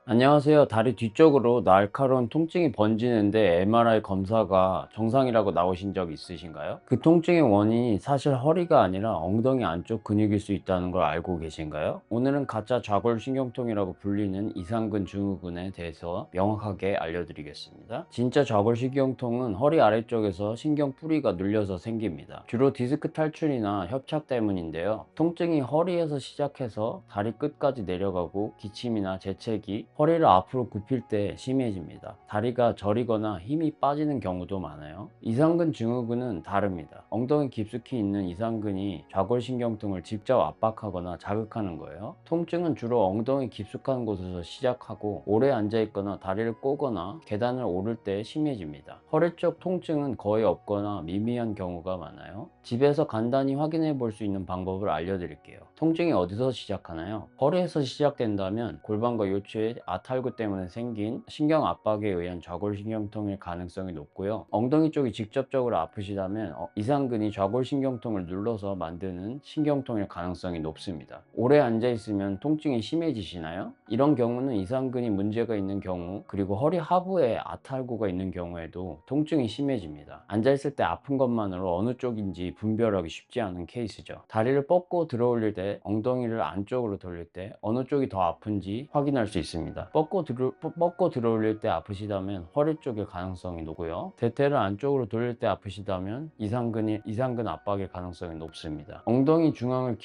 안녕하세요. 다리 뒤쪽으로 날카로운 통증이 번지는데 MRI 검사가 정상이라고 나오신 적 있으신가요? 그 통증의 원인이 사실 허리가 아니라 엉덩이 안쪽 근육일 수 있다는 걸 알고 계신가요? 오늘은 가짜 좌골신경통이라고 불리는 이상근 증후군에 대해서 명확하게 알려드리겠습니다. 진짜 좌골신경통은 허리 아래쪽에서 신경 뿌리가 눌려서 생깁니다. 주로 디스크 탈출이나 협착 때문인데요. 통증이 허리에서 시작해서 다리 끝까지 내려가고 기침이나 재채기, 허리를 앞으로 굽힐 때 심해집니다. 다리가 저리거나 힘이 빠지는 경우도 많아요. 이상근 증후군은 다릅니다. 엉덩이 깊숙이 있는 이상근이 좌골신경통을 직접 압박하거나 자극하는 거예요. 통증은 주로 엉덩이 깊숙한 곳에서 시작하고 오래 앉아있거나 다리를 꼬거나 계단을 오를 때 심해집니다. 허리 쪽 통증은 거의 없거나 미미한 경우가 많아요. 집에서 간단히 확인해 볼 수 있는 방법을 알려드릴게요. 통증이 어디서 시작하나요? 허리에서 시작된다면 골반과 요추의 아탈구 때문에 생긴 신경 압박에 의한 좌골신경통일 가능성이 높고요. 엉덩이 쪽이 직접적으로 아프시다면 이상근이 좌골신경통을 눌러서 만드는 신경통일 가능성이 높습니다. 오래 앉아있으면 통증이 심해지시나요? 이런 경우는 이상근이 문제가 있는 경우, 그리고 허리 하부에 아탈구가 있는 경우에도 통증이 심해집니다. 앉아있을 때 아픈 것만으로 어느 쪽인지 분별하기 쉽지 않은 케이스죠. 다리를 뻗고 들어올릴 때, 엉덩이를 안쪽으로 돌릴 때 어느 쪽이 더 아픈지 확인할 수 있습니다. 뻗고 들어올릴 때 아프시다면 허리 쪽일 가능성이 높고요. 대퇴를 안쪽으로 돌릴 때 아프시다면 이상근 압박일 가능성이 높습니다. 엉덩이 중앙을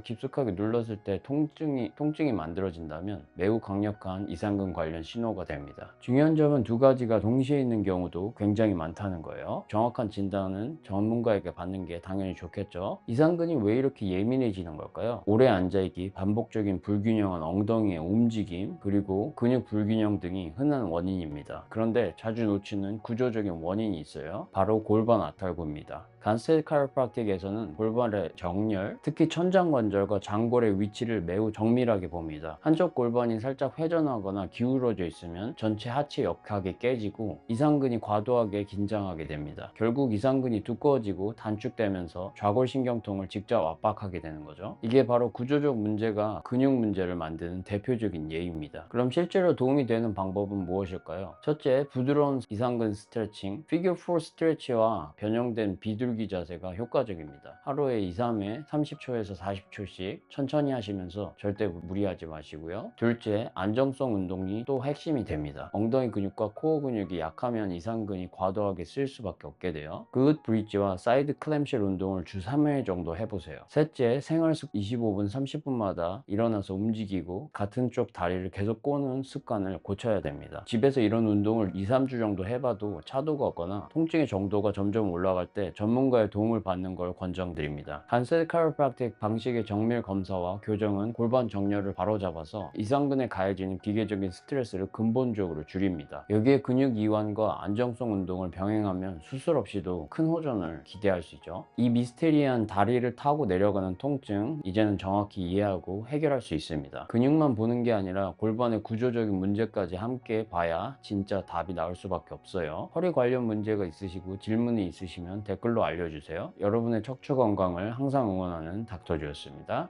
깊숙하게 눌렀을 때 통증이 만들어진다면 매우 강력한 이상근 관련 신호가 됩니다. 중요한 점은 두 가지가 동시에 있는 경우도 굉장히 많다는 거예요. 정확한 진단은 전문가에게 받는 게 당연히 좋겠죠. 이상근이 왜 이렇게 예민해지는 걸까요? 오래 앉아있기, 반복적인 불균형한 엉덩이의 움직임, 그리고 근육 불균형 등이 흔한 원인입니다. 그런데 자주 놓치는 구조적인 원인이 있어요. 바로 골반 아탈구입니다. 간세트 카이로프랙틱에서는 골반의 정렬, 특히 천장관절과 장골의 위치를 매우 정밀하게 봅니다. 한쪽 골반이 살짝 회전하거나 기울어져 있으면 전체 하체 역학이 깨지고 이상근이 과도하게 긴장하게 됩니다. 결국 이상근이 두꺼워지고 단축되면서 좌골신경통을 직접 압박하게 되는 거죠. 이게 바로 구조적 문제가 근육 문제를 만드는 대표적인 예입니다. 그럼 실제로 도움이 되는 방법은 무엇일까요? 첫째, 부드러운 이상근 스트레칭, 피겨 4 스트레치와 변형된 비둘기 자세가 효과적입니다. 하루에 2, 3회 30초에서 40초씩 천천히 하시면서 절대 무리하지 마시고요. 둘째, 안정성 운동이 또 핵심이 됩니다. 엉덩이 근육과 코어 근육이 약하면 이상근이 과도하게 쓸 수밖에 없게 돼요. 그읒 브릿지와 사이드 클램쉘 운동을 주 3회 정도 해보세요. 셋째, 생활습 25분 30분마다 일어나서 움직이고 같은 쪽 다리를 계속 꼬는 습관을 고쳐야 됩니다. 집에서 이런 운동을 2, 3주 정도 해봐도 차도가 없거나 통증의 정도가 점점 올라갈 때 전문가의 도움을 받는 걸 권장드립니다. 간세트 카이로프랙틱 방식의 정밀 검사와 교정은 골반 정렬을 바로잡아서 이상근에 가해지는 기계적인 스트레스를 근본적으로 줄입니다. 여기에 근육 이완과 안정성 운동을 병행하면 수술 없이도 큰 호전을 기대할 수 있죠. 이 미스테리한 다리를 타고 내려가는 통증, 이제는 정확히 이해하고 해결할 수 있습니다. 근육만 보는 게 아니라 골반의 구조적인 문제까지 함께 봐야 진짜 답이 나올 수밖에 없어요. 허리 관련 문제가 있으시고 질문이 있으시면 댓글로 알려주세요. 여러분의 척추 건강을 항상 응원하는 닥터주였습니다.